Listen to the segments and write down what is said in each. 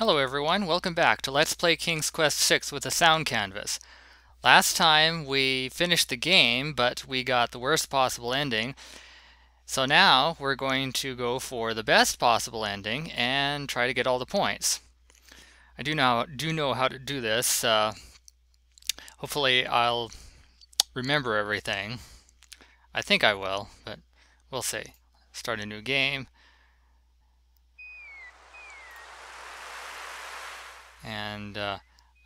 Hello everyone, welcome back to Let's Play King's Quest VI with a sound canvas. Last time we finished the game, but we got the worst possible ending. So now we're going to go for the best possible ending and try to get all the points. I do know how to do this. Hopefully I'll remember everything. I think I will, but we'll see. Start a new game. And I'm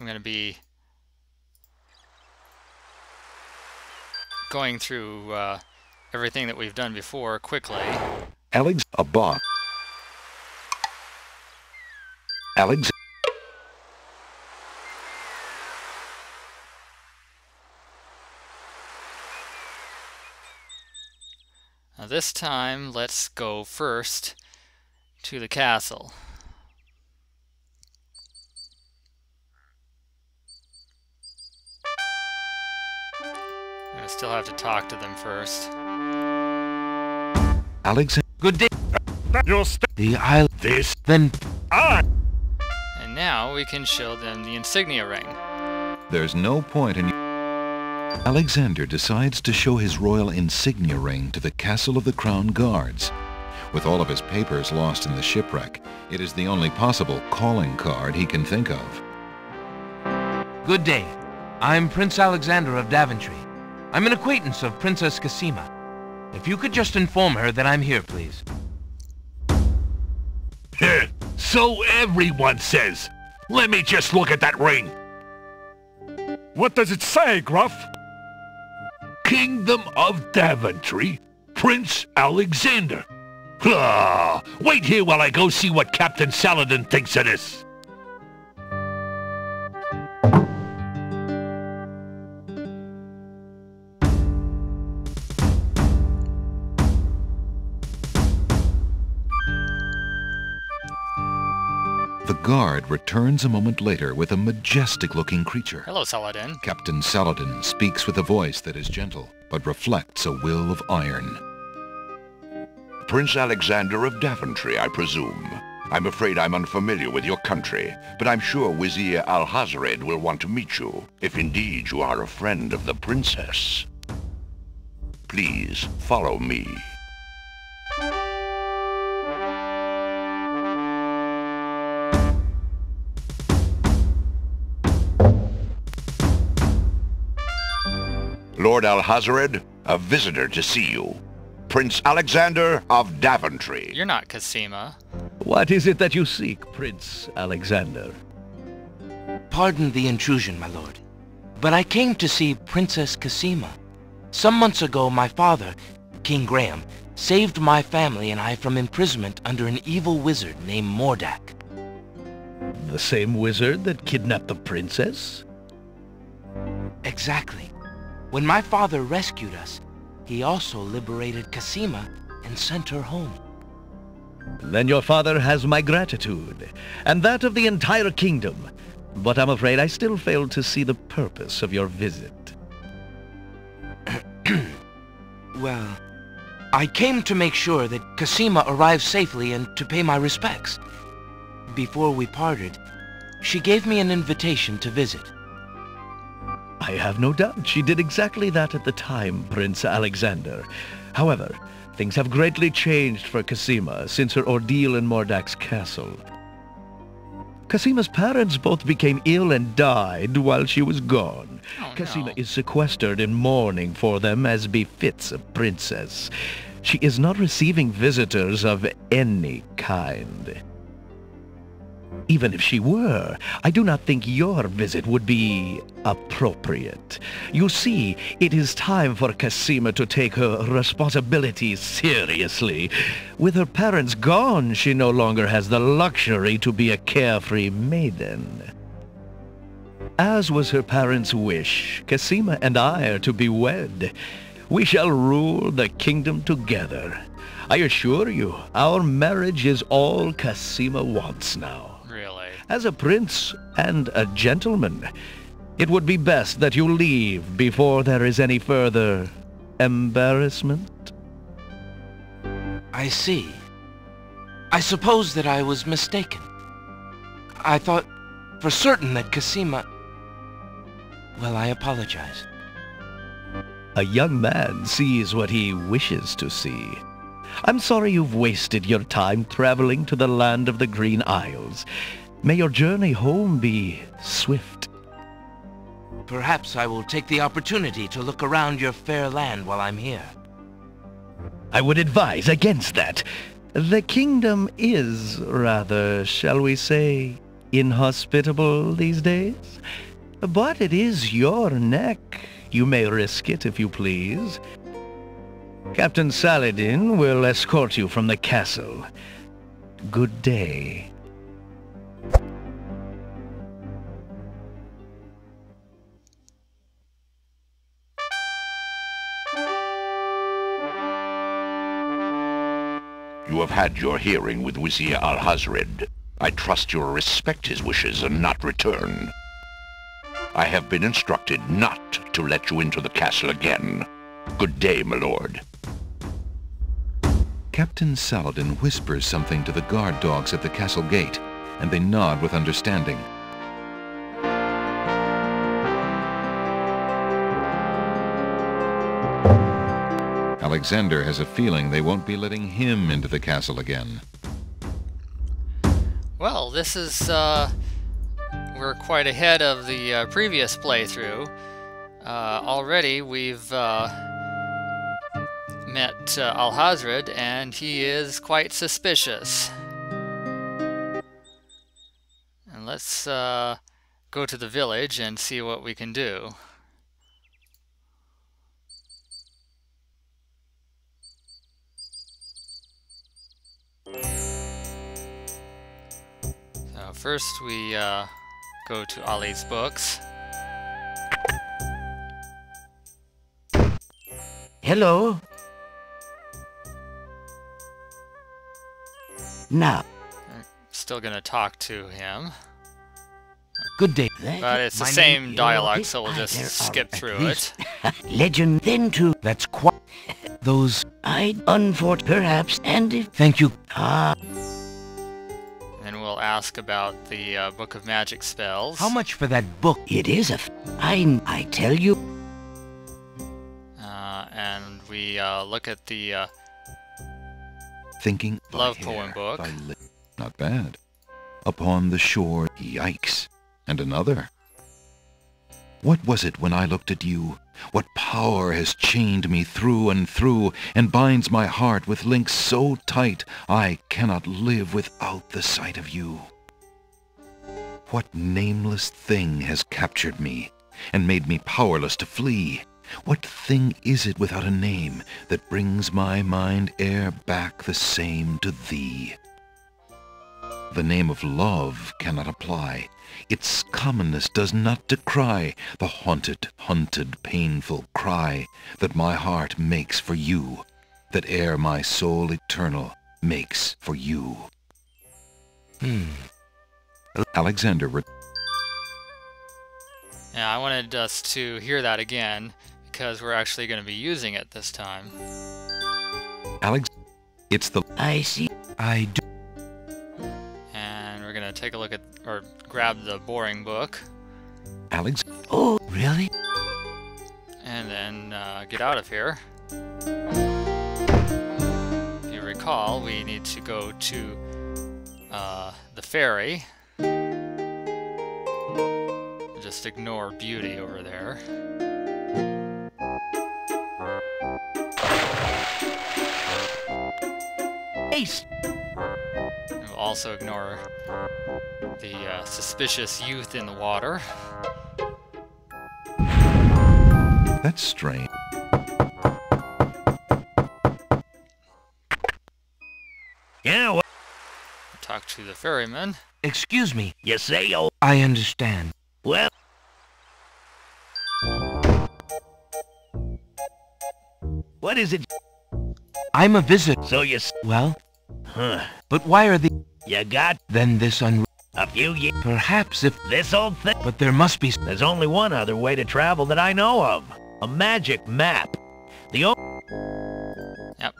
going to be going through everything that we've done before quickly. Alex, a box. Alex. Now this time, let's go first to the castle. I still have to talk to them first. Alex, good day. The isle. This. Then. And now we can show them the Insignia ring. There's no point in. Alexander decides to show his royal insignia ring to the Castle of the Crown Guards. With all of his papers lost in the shipwreck, it is the only possible calling card he can think of. Good day. I'm Prince Alexander of Daventry. I'm an acquaintance of Princess Cosima. If you could just inform her that I'm here, please. So everyone says. Let me just look at that ring. What does it say, Gruff? Kingdom of Daventry, Prince Alexander. Wait here while I go see what Captain Saladin thinks of this. The guard returns a moment later with a majestic-looking creature. Hello, Saladin. Captain Saladin speaks with a voice that is gentle, but reflects a will of iron. Prince Alexander of Daventry, I presume. I'm afraid I'm unfamiliar with your country, but I'm sure Vizier Alhazred will want to meet you, if indeed you are a friend of the princess. Please, follow me. Lord Alhazred, a visitor to see you. Prince Alexander of Daventry. You're not Cosima. What is it that you seek, Prince Alexander? Pardon the intrusion, my lord, but I came to see Princess Cosima. Some months ago, my father, King Graham, saved my family and I from imprisonment under an evil wizard named Mordak. The same wizard that kidnapped the princess? Exactly. When my father rescued us, he also liberated Cosima and sent her home. Then your father has my gratitude, and that of the entire kingdom. But I'm afraid I still fail to see the purpose of your visit. Well, I came to make sure that Cosima arrived safely and to pay my respects. Before we parted, she gave me an invitation to visit. I have no doubt she did exactly that at the time, Prince Alexander. However, things have greatly changed for Cosima since her ordeal in Mordak's castle. Cosima's parents both became ill and died while she was gone. Cosima is sequestered in mourning for them as befits a princess. She is not receiving visitors of any kind. Even if she were, I do not think your visit would be appropriate. You see, it is time for Cosima to take her responsibilities seriously. With her parents gone, she no longer has the luxury to be a carefree maiden. As was her parents' wish, Cosima and I are to be wed. We shall rule the kingdom together. I assure you, our marriage is all Cosima wants now. Really? As a prince and a gentleman, it would be best that you leave before there is any further embarrassment. I see. I suppose that I was mistaken. I thought for certain that Casima... Well, I apologize. A young man sees what he wishes to see. I'm sorry you've wasted your time traveling to the land of the Green Isles. May your journey home be swift. Perhaps I will take the opportunity to look around your fair land while I'm here. I would advise against that. The kingdom is rather, shall we say, inhospitable these days. But it is your neck. You may risk it if you please. Captain Saladin will escort you from the castle. Good day. You have had your hearing with Vizier Alhazred. I trust you will respect his wishes and not return. I have been instructed not to let you into the castle again. Good day, my lord. Captain Saladin whispers something to the guard dogs at the castle gate, and they nod with understanding. Alexander has a feeling they won't be letting him into the castle again. Well, this is, we're quite ahead of the previous playthrough. Already we've met Alhazred, and he is quite suspicious. And let's go to the village and see what we can do. So first we go to Ali's books. Hello. Now. Still gonna talk to him. Good day. But it's the same dialogue, so we'll just skip through it. Legend then too. That's quite... Those... I unfortunate perhaps, and if... Thank you. And we'll ask about the Book of Magic Spells. How much for that book? It is I tell you. And we look at the Thinking love poem book. Not bad. Upon the shore, yikes. And another. What was it when I looked at you? What power has chained me through and binds my heart with links so tight I cannot live without the sight of you? What nameless thing has captured me and made me powerless to flee? What thing is it without a name that brings my mind e'er back the same to thee? The name of love cannot apply. Its commonness does not decry the haunted, hunted, painful cry that my heart makes for you, that e'er my soul eternal makes for you. Alexander. Yeah, I wanted us to hear that again, because we're actually going to be using it this time. Alex, it's the... I see. I do. And we're going to take a look at, or grab the boring book. Alex... Oh, really? And then get out of here. If you recall, we need to go to the ferry. Just ignore beauty over there. Ace. And we'll also ignore the suspicious youth in the water. That's strange. Yeah, what? Talk to the ferryman. Excuse me. You say, oh. I understand. Well. What is it? I'm a visitor. So you... Well? Huh. But why are the... You got... Then this A few years... Perhaps if... This old thing... But there must be... There's only one other way to travel that I know of. A magic map. The only... Yep.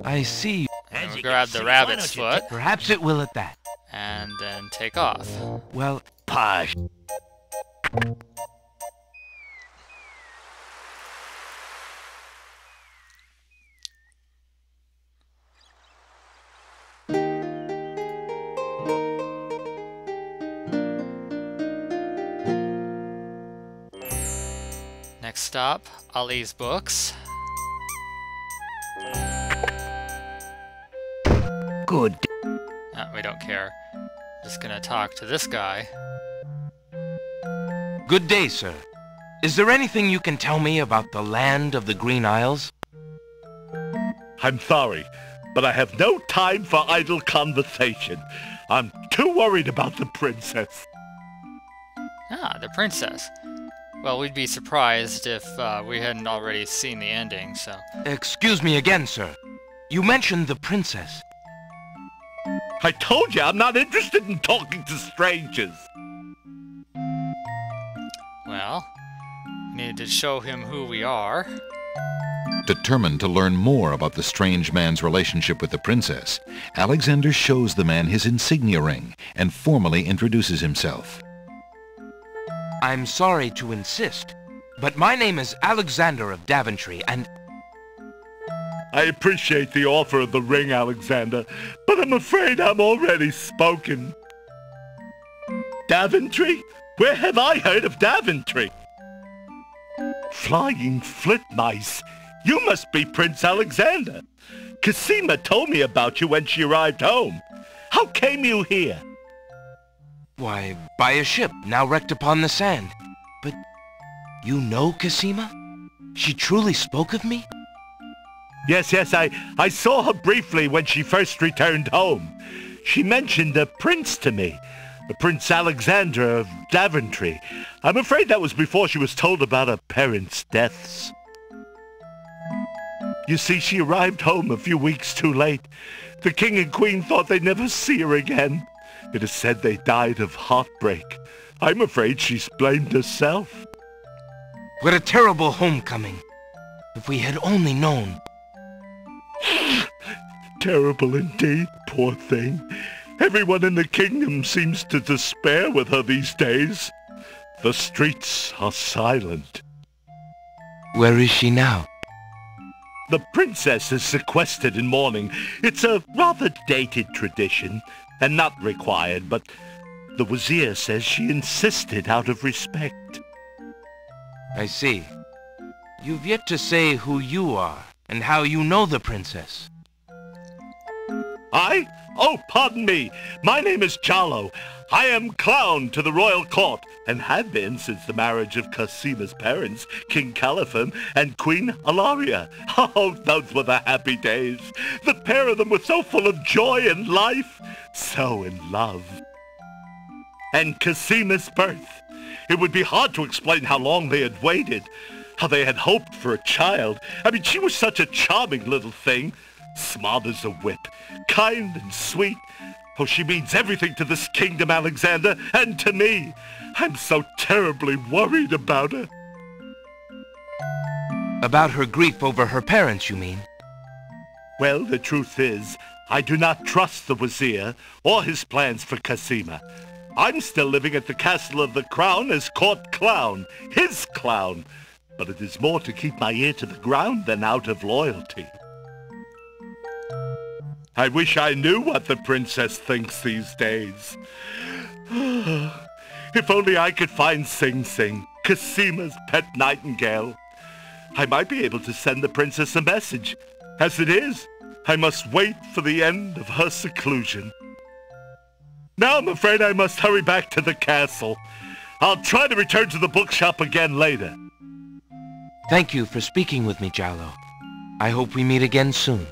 I see. And we'll grab the rabbit's foot. Perhaps it will at that. and then take off. Well, Posh. Next stop, Ali's books. Good. We don't care. Just gonna talk to this guy. good day, sir. Is there anything you can tell me about the land of the Green Isles? I'm sorry, but I have no time for idle conversation. I'm too worried about the princess. Ah, the princess. Well, we'd be surprised if we hadn't already seen the ending, so... Excuse me again, sir. You mentioned the princess. I told you I'm not interested in talking to strangers. Well, we need to show him who we are. Determined to learn more about the strange man's relationship with the princess, Alexander shows the man his insignia ring and formally introduces himself. I'm sorry to insist, but my name is Alexander of Daventry, and... I appreciate the offer of the ring, Alexander, but I'm afraid I'm already spoken. Daventry? Where have I heard of Daventry? Flying flit mice. You must be Prince Alexander. Cosima told me about you when she arrived home. How came you here? Why, by a ship now wrecked upon the sand. But you know Cosima? She truly spoke of me? Yes, I saw her briefly when she first returned home. She mentioned a prince to me, Prince Alexander of Daventry. I'm afraid that was before she was told about her parents' deaths. You see, she arrived home a few weeks too late. The king and queen thought they'd never see her again. It is said they died of heartbreak. I'm afraid she's blamed herself. What a terrible homecoming. If we had only known. Terrible indeed, poor thing. Everyone in the kingdom seems to despair with her these days. The streets are silent. Where is she now? The princess is sequestered in mourning. It's a rather dated tradition, and not required, but the Wazir says she insisted out of respect. I see. You've yet to say who you are, and how you know the princess. I? Oh, pardon me. My name is Jallo. I am clown to the royal court, and have been since the marriage of Cosima's parents, King Calipham and Queen Alaria. Oh, those were the happy days. The pair of them were so full of joy and life, so in love. And Cosima's birth. It would be hard to explain how long they had waited, how they had hoped for a child. I mean, she was such a charming little thing. Smart as a whip, kind and sweet. Oh, she means everything to this kingdom, Alexander, and to me. I'm so terribly worried about her. About her grief over her parents, you mean? Well, the truth is, I do not trust the Wazir or his plans for Cosima. I'm still living at the Castle of the Crown as court clown, his clown. But it is more to keep my ear to the ground than out of loyalty. I wish I knew what the princess thinks these days. If only I could find Sing Sing, Cosima's pet nightingale. I might be able to send the princess a message. As it is, I must wait for the end of her seclusion. Now I'm afraid I must hurry back to the castle. I'll try to return to the bookshop again later. Thank you for speaking with me, Jallo. I hope we meet again soon.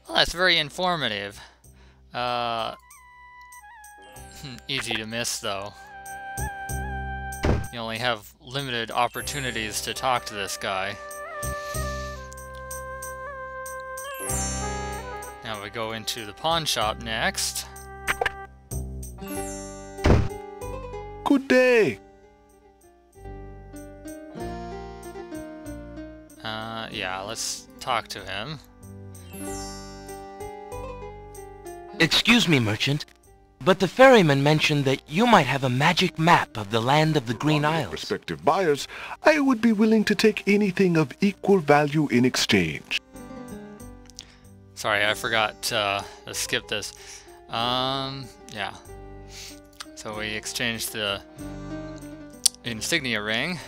Well, that's very informative. Easy to miss, though. You only have limited opportunities to talk to this guy. Now we go into the pawn shop next. Good day. Yeah, let's talk to him. Excuse me, merchant, but the ferryman mentioned that you might have a magic map of the land of the Green Isles. Prospective buyers, I would be willing to take anything of equal value in exchange. Sorry, I forgot to skip this. Yeah. So we exchanged the Insignia ring.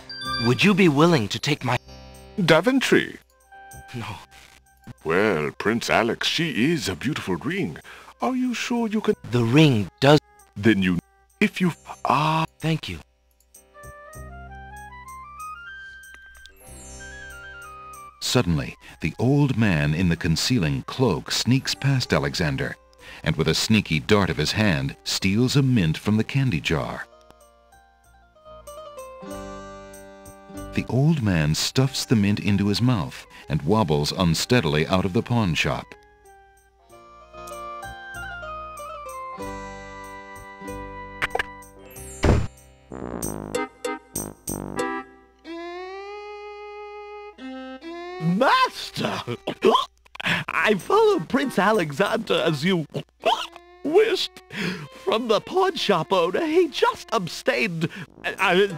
Would you be willing to take my... Daventry. No. Well, Prince Alex, she is a beautiful ring. Are you sure you can... The ring does... Then you... If you... Ah... Thank you. Suddenly, the old man in the concealing cloak sneaks past Alexander, and with a sneaky dart of his hand, steals a mint from the candy jar. The old man stuffs the mint into his mouth and wobbles unsteadily out of the pawn shop. Master! I followed Prince Alexander as you wished. From the pawn shop owner, he just abstained,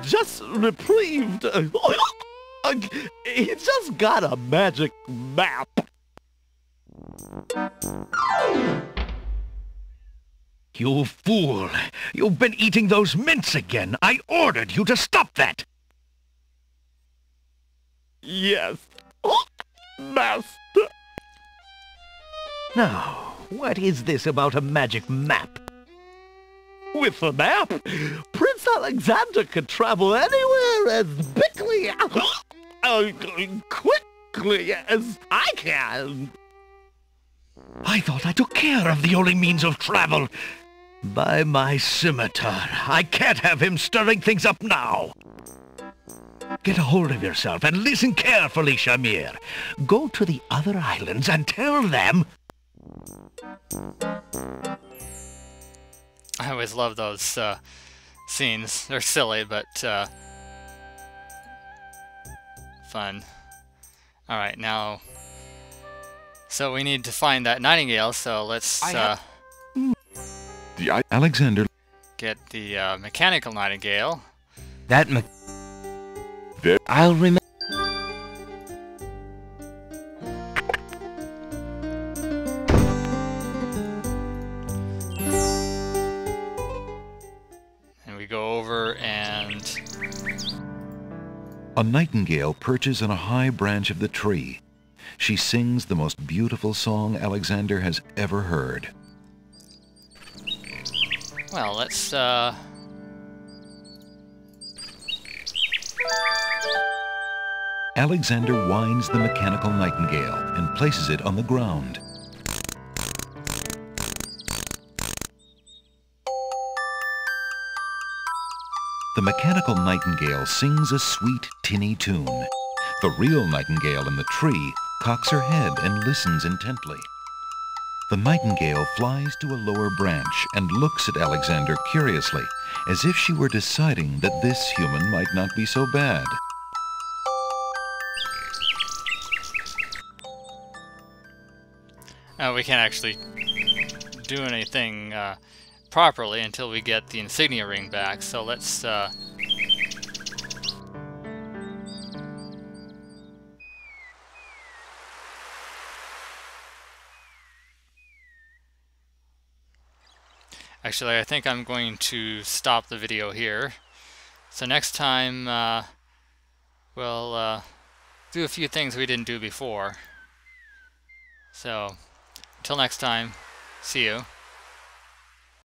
just reprieved. He just got a magic map. You fool! You've been eating those mints again! I ordered you to stop that! Yes, Master. Now, what is this about a magic map? With the map, Prince Alexander could travel anywhere as quickly as I can. I thought I took care of the only means of travel. By my scimitar, I can't have him stirring things up now. Get a hold of yourself and listen carefully, Shamir. Go to the other islands and tell them... I always love those scenes. They're silly, but fun. Alright, now... So we need to find that Nightingale, so let's Alexander get the Mechanical Nightingale. That I'll remember. And we go over and... A nightingale perches on a high branch of the tree. She sings the most beautiful song Alexander has ever heard. Well, let's Alexander winds the mechanical nightingale and places it on the ground. The mechanical nightingale sings a sweet, tinny tune. The real nightingale in the tree cocks her head and listens intently. The nightingale flies to a lower branch and looks at Alexander curiously, as if she were deciding that this human might not be so bad. we can't actually do anything properly until we get the Insignia ring back, so let's actually, I think I'm going to stop the video here. So next time, we'll do a few things we didn't do before. So, until next time, see you.